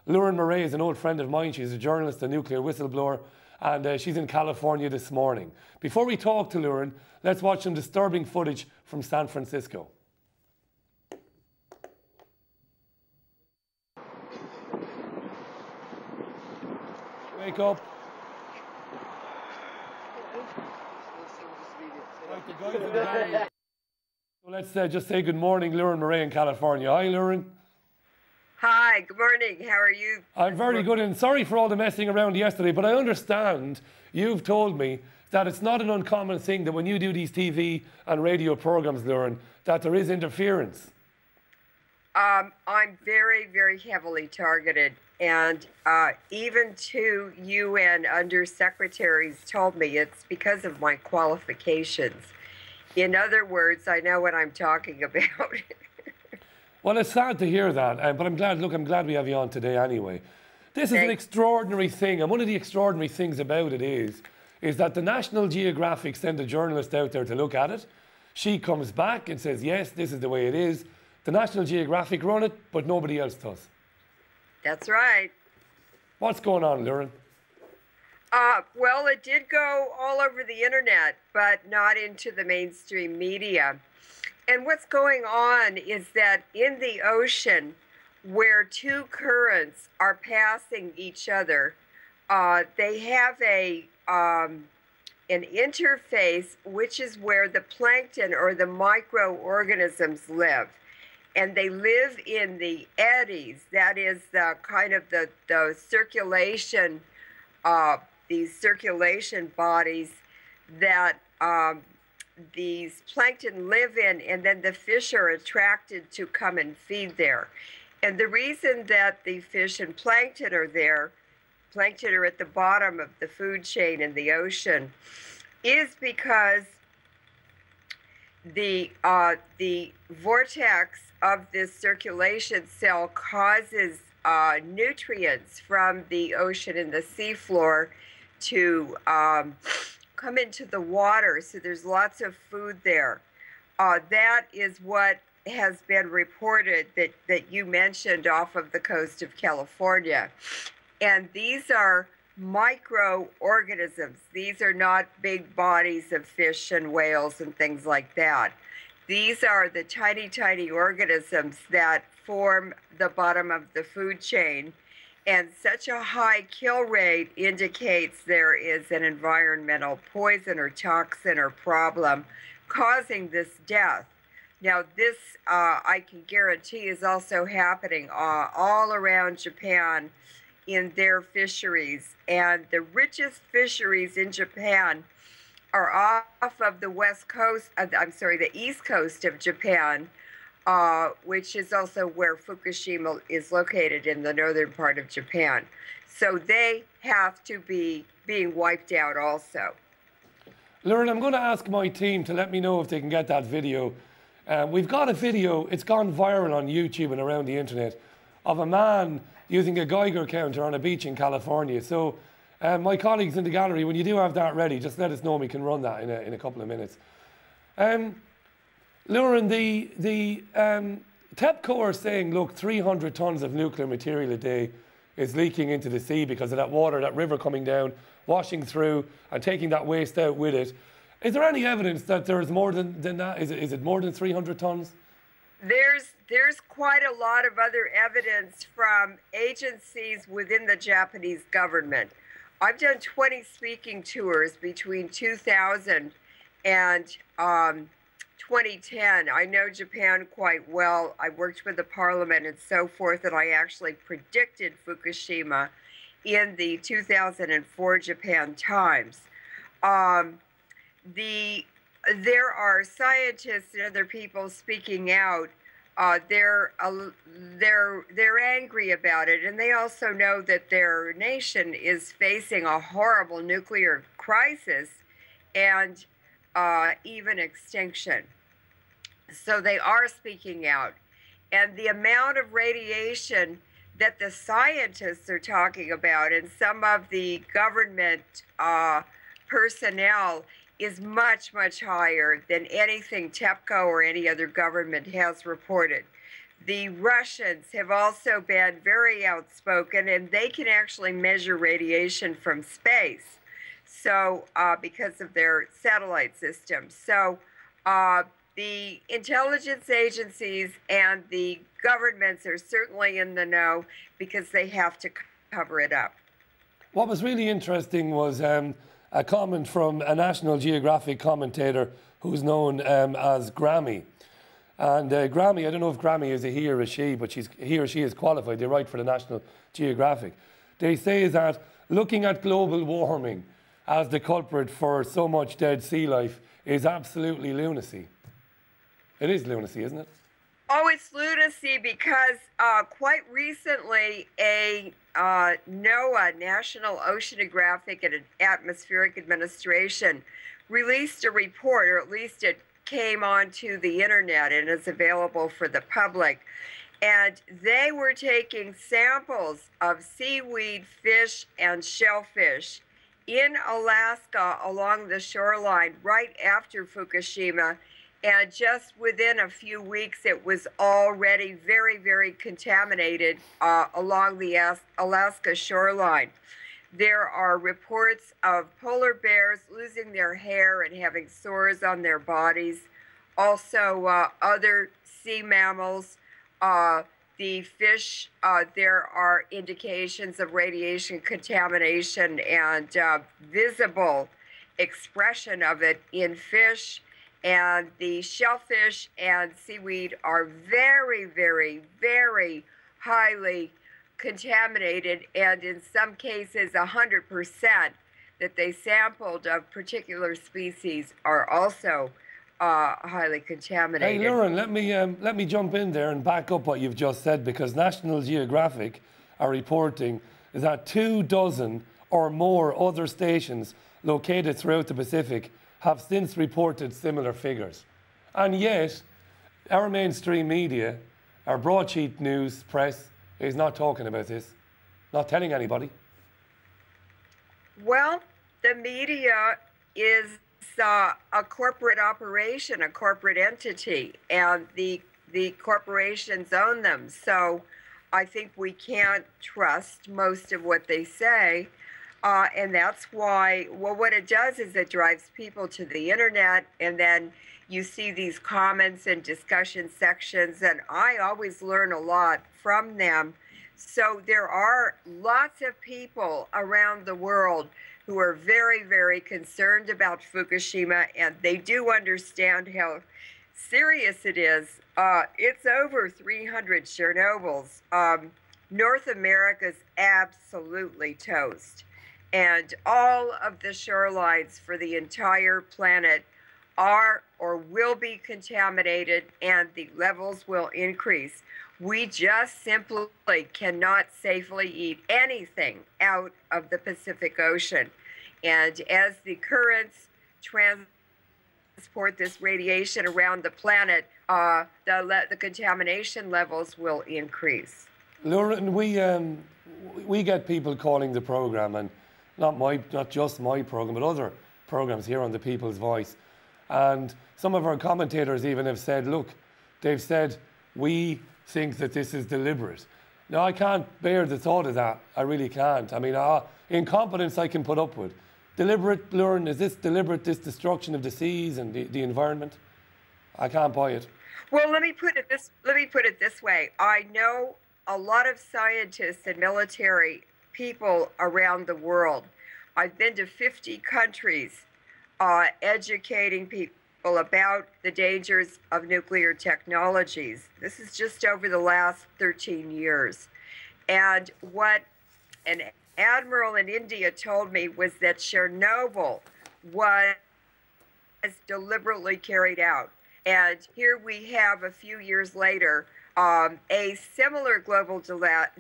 Leuren Moret is an old friend of mine. She's a journalist, a nuclear whistleblower, and she's in California this morning. Before we talk to Leuren, let's watch some disturbing footage from San Francisco. Wake up. Right, the guys in the gallery. So let's just say good morning, Leuren Moret in California. Hi, Leuren. Hi, good morning. How are you? I'm very good, and sorry for all the messing around yesterday, but I understand you've told me that it's not an uncommon thing that when you do these TV and radio programs, Leuren, that there is interference. I'm very, very heavily targeted, and even two UN undersecretaries told me it's because of my qualifications. In other words, I know what I'm talking about. Well, it's sad to hear that, but I'm glad we have you on today anyway. This is an extraordinary thing, and one of the extraordinary things about it is that the National Geographic sent a journalist out there to look at it. She comes back and says, yes, this is the way it is. The National Geographic run it, but nobody else does. That's right. What's going on, Leuren? Well, it did go all over the internet, but not into the mainstream media. And what's going on is that in the ocean, where two currents are passing each other, they have an interface, which is where the plankton or the microorganisms live. And they live in the eddies. That is the kind of the circulation, these circulation bodies that these plankton live in, and then the fish are attracted to come and feed there. And the reason that the fish and plankton are there, plankton are at the bottom of the food chain in the ocean, is because the vortex of this circulation cell causes nutrients from the ocean and the seafloor to come into the water, so there's lots of food there. That is what has been reported that you mentioned off of the coast of California. And these are microorganisms. These are not big bodies of fish and whales and things like that. These are the tiny, tiny organisms that form the bottom of the food chain. And such a high kill rate indicates there is an environmental poison or toxin or problem causing this death. Now, this, I can guarantee, is also happening all around Japan in their fisheries. And the richest fisheries in Japan are off of the west coast, the east coast of Japan, which is also where Fukushima is located in the northern part of Japan. So they have to be being wiped out also. Leuren, I'm going to ask my team to let me know if they can get that video. We've got a video, it's gone viral on YouTube and around the internet, of a man using a Geiger counter on a beach in California. So my colleagues in the gallery, when you do have that ready, just let us know and we can run that in a couple of minutes. Leuren, the TEPCO are saying, look, 300 tons of nuclear material a day is leaking into the sea because of that water, that river coming down, washing through and taking that waste out with it. Is there any evidence that there is more than that? Is it more than 300 tons? There's quite a lot of other evidence from agencies within the Japanese government. I've done 20 speaking tours between 2000 and 2010. I know Japan quite well. I worked with the parliament and so forth, and I actually predicted Fukushima in the 2004 Japan Times. There are scientists and other people speaking out. They're angry about it, and they also know that their nation is facing a horrible nuclear crisis and even extinction. So they are speaking out. And the amount of radiation that the scientists are talking about and some of the government personnel is much, much higher than anything TEPCO or any other government has reported. The Russians have also been very outspoken, and they can actually measure radiation from space. So, because of their satellite system. So, the intelligence agencies and the governments are certainly in the know because they have to cover it up. What was really interesting was a comment from a National Geographic commentator who's known as Grammy. And Grammy, I don't know if Grammy is a he or a she, but he or she is qualified. They write for the National Geographic. They say that looking at global warming as the culprit for so much dead sea life is absolutely lunacy. It is lunacy, isn't it? Oh, it's lunacy because quite recently a NOAA, National Oceanographic and Atmospheric Administration, released a report, or at least it came onto the internet and is available for the public. And they were taking samples of seaweed, fish, and shellfish in Alaska along the shoreline right after Fukushima. And just within a few weeks, it was already very, very contaminated along the Alaska shoreline. There are reports of polar bears losing their hair and having sores on their bodies. Also, other sea mammals, the fish, there are indications of radiation contamination and visible expression of it in fish. And the shellfish and seaweed are very, very, very highly contaminated, and in some cases 100% that they sampled of particular species are also highly contaminated. Hey, Leuren, let me jump in there and back up what you've just said, because National Geographic are reporting that 24 or more other stations located throughout the Pacific have since reported similar figures. And yet, our mainstream media, our broadsheet news press, is not talking about this, not telling anybody. Well, the media is a corporate operation, a corporate entity, and the corporations own them. So I think we can't trust most of what they say. And that's why, well, what it does is it drives people to the internet, and then you see these comments and discussion sections, and I always learn a lot from them. So there are lots of people around the world who are very, very concerned about Fukushima, and they do understand how serious it is. It's over 300 Chernobyls. North America's absolutely toast. And all of the shorelines for the entire planet are or will be contaminated, and the levels will increase. We just simply cannot safely eat anything out of the Pacific Ocean. And as the currents transport this radiation around the planet, the contamination levels will increase. Leuren, we get people calling the program, and not just my program, but other programs here on The People's Voice. And some of our commentators even have said, look, they've said, we think that this is deliberate. Now, I can't bear the thought of that. I really can't. I mean, incompetence I can put up with. Deliberate, Leuren, is this deliberate, this destruction of the seas and the environment? I can't buy it. Well, let me put it this way. I know a lot of scientists and military people around the world. I've been to 50 countries educating people about the dangers of nuclear technologies. This is just over the last 13 years. And what an admiral in India told me was that Chernobyl was deliberately carried out. And here we have a few years later a similar global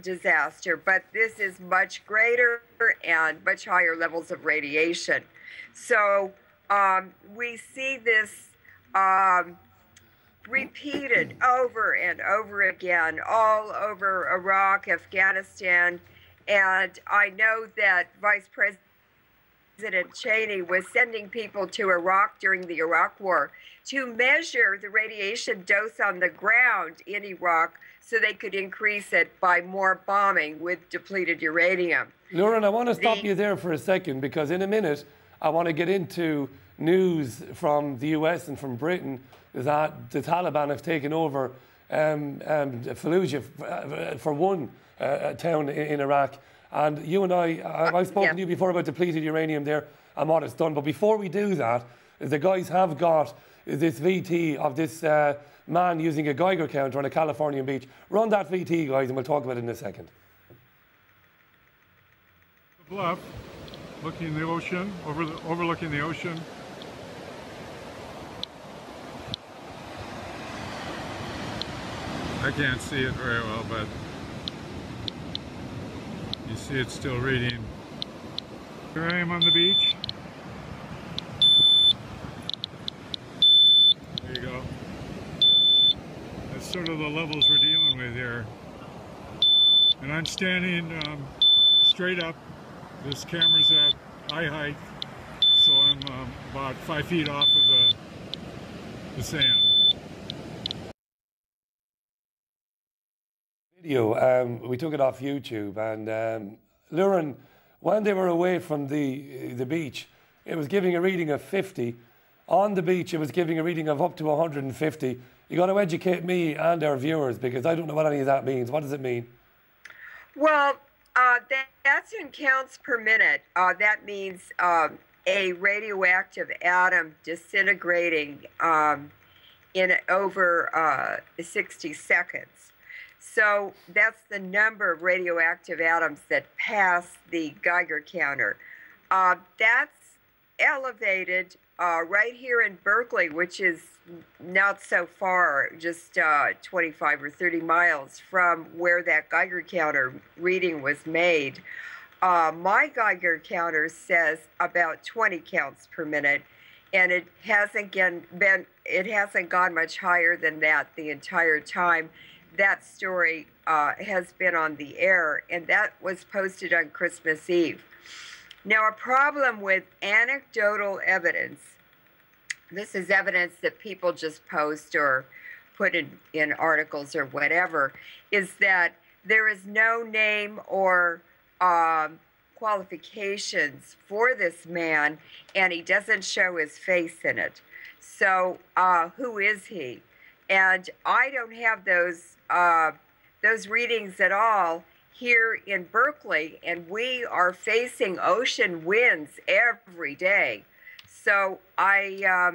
disaster, but this is much greater and much higher levels of radiation. So we see this repeated over and over again all over Iraq, Afghanistan, and I know that Vice President President Cheney was sending people to Iraq during the Iraq War to measure the radiation dose on the ground in Iraq so they could increase it by more bombing with depleted uranium. Leuren, I want to stop you there for a second, because in a minute I want to get into news from the US and from Britain that the Taliban have taken over Fallujah for one town in Iraq. And you and I've spoken to you before about depleted uranium there and what it's done. But before we do that, the guys have got this VT of this man using a Geiger counter on a Californian beach. Run that VT, guys, and we'll talk about it in a second. The bluff, looking in the ocean, overlooking the ocean. I can't see it very well, but you see it's still reading. Here I am on the beach. There you go. That's sort of the levels we're dealing with here. And I'm standing straight up. This camera's at eye height, so I'm about 5 feet off of the sand. Video, we took it off YouTube, and Leuren, when they were away from the beach, it was giving a reading of 50. On the beach, it was giving a reading of up to 150. You got to educate me and our viewers, because I don't know what any of that means. What does it mean? Well, that's in counts per minute. That means a radioactive atom disintegrating in over 60 seconds. So that's the number of radioactive atoms that pass the Geiger counter. That's elevated right here in Berkeley, which is not so far, just 25 or 30 miles from where that Geiger counter reading was made. My Geiger counter says about 20 counts per minute, and it hasn't gone much higher than that the entire time that story has been on the air, and that was posted on Christmas Eve. Now, a problem with anecdotal evidence, this is evidence that people just post or put in articles or whatever, is that there is no name or qualifications for this man, and he doesn't show his face in it. So who is he? And I don't have those readings at all here in Berkeley, and we are facing ocean winds every day. So I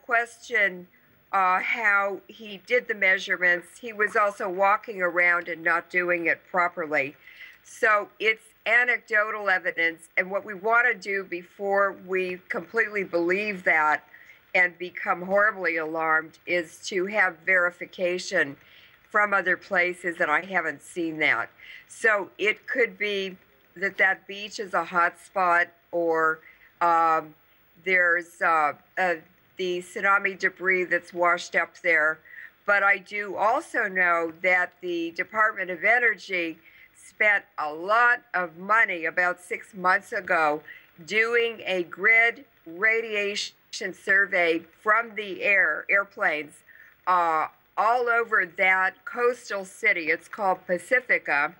question how he did the measurements. He was also walking around and not doing it properly. So it's anecdotal evidence, and what we want to do before we completely believe that and become horribly alarmed is to have verification from other places, and I haven't seen that. So it could be that that beach is a hot spot, or there's the tsunami debris that's washed up there. But I do also know that the Department of Energy spent a lot of money about 6 months ago doing a grid radiation survey from the airplanes all over that coastal city. It's called Pacifica,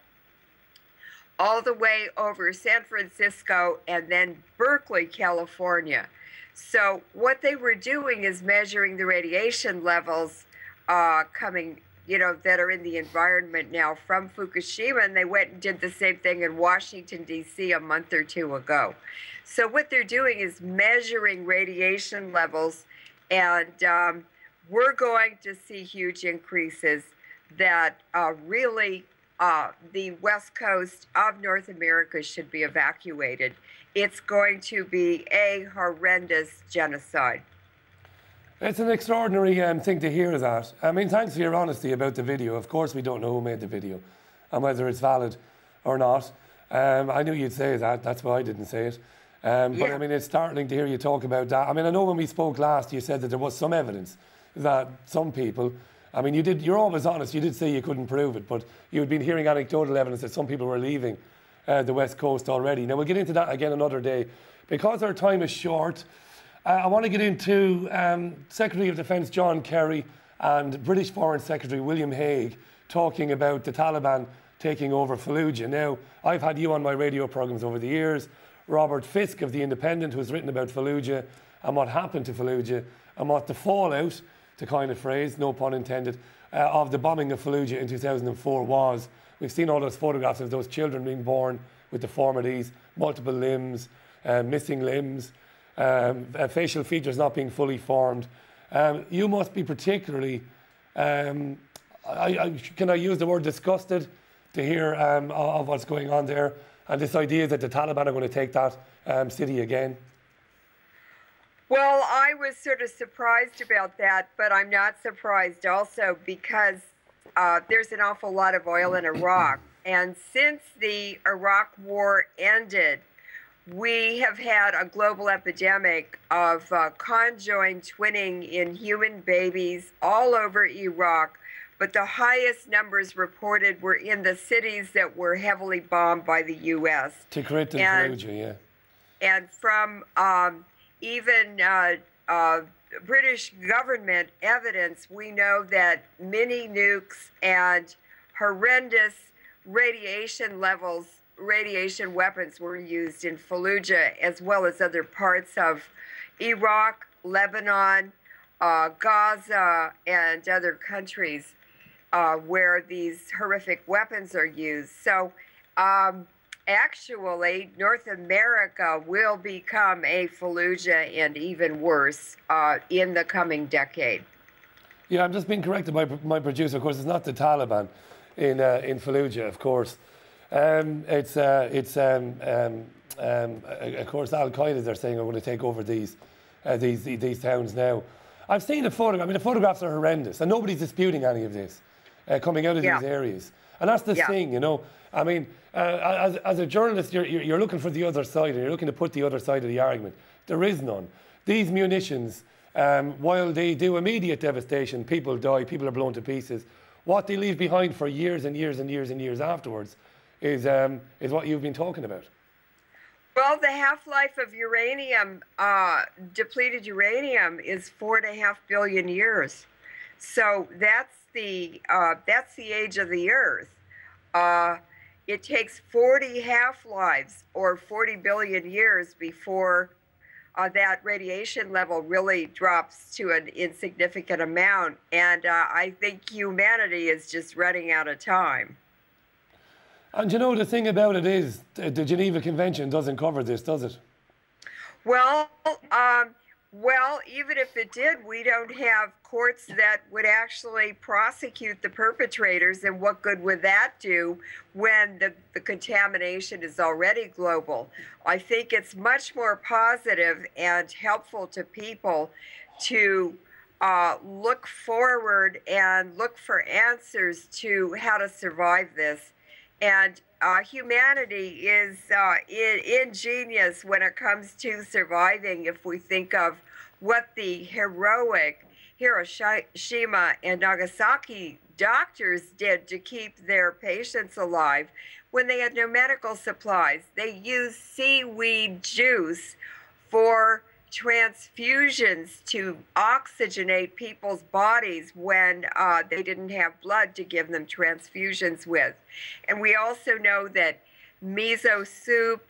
all the way over San Francisco and then Berkeley, California. So what they were doing is measuring the radiation levels coming, that are in the environment now from Fukushima, and they went and did the same thing in Washington, D.C. a month or two ago. So what they're doing is measuring radiation levels, and we're going to see huge increases that really the west coast of North America should be evacuated. It's going to be a horrendous genocide. It's an extraordinary thing to hear that. I mean, thanks for your honesty about the video. Of course, we don't know who made the video and whether it's valid or not. I knew you'd say that. That's why I didn't say it. But I mean, it's startling to hear you talk about that. I mean, I know when we spoke last, you said that there was some evidence that some people, I mean, you're always honest. You did say you couldn't prove it, but you had been hearing anecdotal evidence that some people were leaving the West Coast already. Now, we'll get into that again another day. because our time is short, I want to get into Secretary of Defence John Kerry and British Foreign Secretary William Hague talking about the Taliban taking over Fallujah. Now, I've had you on my radio programmes over the years, Robert Fisk of The Independent, who's written about Fallujah and what happened to Fallujah and what the fallout, to coin a phrase, no pun intended, of the bombing of Fallujah in 2004 was. We've seen all those photographs of those children being born with deformities, multiple limbs, missing limbs, facial features not being fully formed. You must be particularly, can I use the word disgusted to hear of what's going on there and this idea that the Taliban are going to take that city again? Well, I was sort of surprised about that, but I'm not surprised also because there's an awful lot of oil in Iraq. And since the Iraq war ended, we have had a global epidemic of conjoined twinning in human babies all over Iraq. But the highest numbers reported were in the cities that were heavily bombed by the U.S. Tikrit and Fallujah, yeah. And from even British government evidence, we know that mini-nukes and horrendous radiation weapons were used in Fallujah, as well as other parts of Iraq, Lebanon, Gaza, and other countries where these horrific weapons are used. So actually, North America will become a Fallujah and even worse in the coming decade. Yeah, I'm just being corrected by my producer. Of course, it's not the Taliban in Fallujah, of course. Of course, Al-Qaeda, they're saying, are going to take over these towns now. I've seen a photograph. I mean, the photographs are horrendous, and nobody's disputing any of this coming out of these areas. And that's the thing, you know. I mean, as a journalist, you're looking for the other side, and you're looking to put the other side of the argument. There is none. These munitions, while they do immediate devastation, people die, people are blown to pieces, what they leave behind for years and years and years and years afterwards is what you've been talking about. Well, the half-life of uranium, depleted uranium, is 4.5 billion years. So that's the age of the Earth. It takes 40 half-lives, or 40 billion years, before that radiation level really drops to an insignificant amount. And I think humanity is just running out of time. And you know, the thing about it is, the Geneva Convention doesn't cover this, does it? Well, even if it did, we don't have courts that would actually prosecute the perpetrators, and what good would that do when the contamination is already global? I think it's much more positive and helpful to people to look forward and look for answers to how to survive this. And humanity is ingenious when it comes to surviving. If we think of what the heroic Hiroshima and Nagasaki doctors did to keep their patients alive when they had no medical supplies. They used seaweed juice for transfusions to oxygenate people's bodies when they didn't have blood to give them transfusions with. And we also know that miso soup,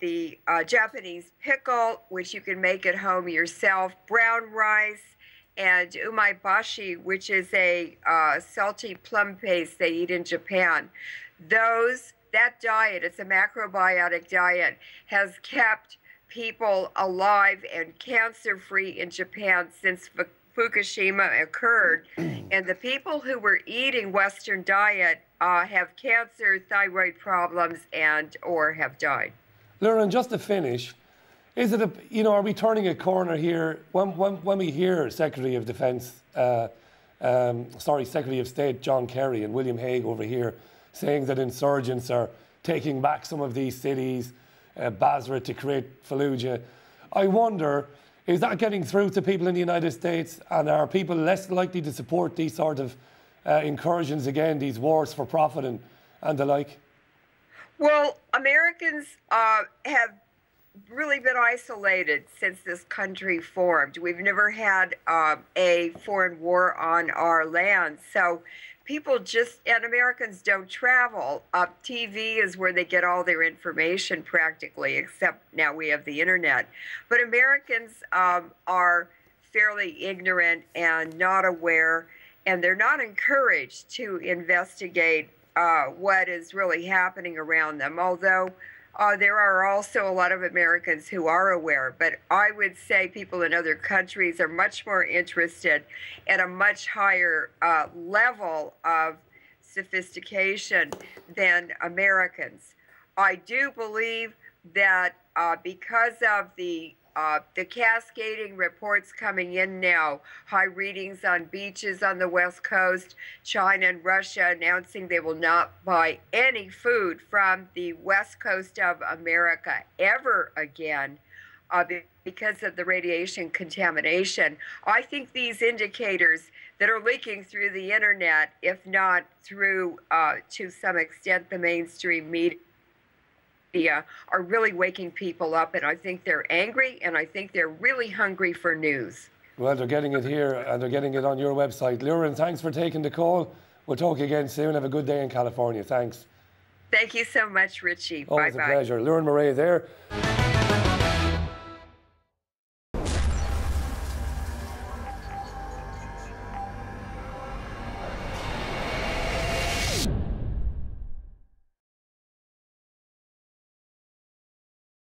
the Japanese pickle, which you can make at home yourself, brown rice, and umaibashi, which is a salty plum paste they eat in Japan. That diet, it's a macrobiotic diet, has kept people alive and cancer-free in Japan since Fukushima occurred. And the people who were eating Western diet have cancer, thyroid problems, and or have died. Leuren, just to finish, is it are we turning a corner here when we hear Secretary of Defence, Secretary of State John Kerry and William Hague over here saying that insurgents are taking back some of these cities, Basra to create Fallujah. I wonder, is that getting through to people in the United States, and are people less likely to support these sort of incursions again, these wars for profit and the like? Well, Americans have really been isolated since this country formed. We've never had a foreign war on our land. So people just, and Americans don't travel. TV is where they get all their information practically, except now we have the internet. But Americans are fairly ignorant and not aware, and they're not encouraged to investigate what is really happening around them, although there are also a lot of Americans who are aware. But I would say people in other countries are much more interested at a much higher level of sophistication than Americans. I do believe that because of the cascading reports coming in now, high readings on beaches on the West Coast, China and Russia announcing they will not buy any food from the West Coast of America ever again because of the radiation contamination. I think these indicators that are leaking through the internet, if not through, to some extent, the mainstream media, are really waking people up, and I think they're angry, and I think they're really hungry for news. Well, they're getting it here, and they're getting it on your website. Leuren, thanks for taking the call. We'll talk again soon. Have a good day in California. Thanks. Thank you so much, Richie. Always Bye-bye. a pleasure. Leuren Moret there.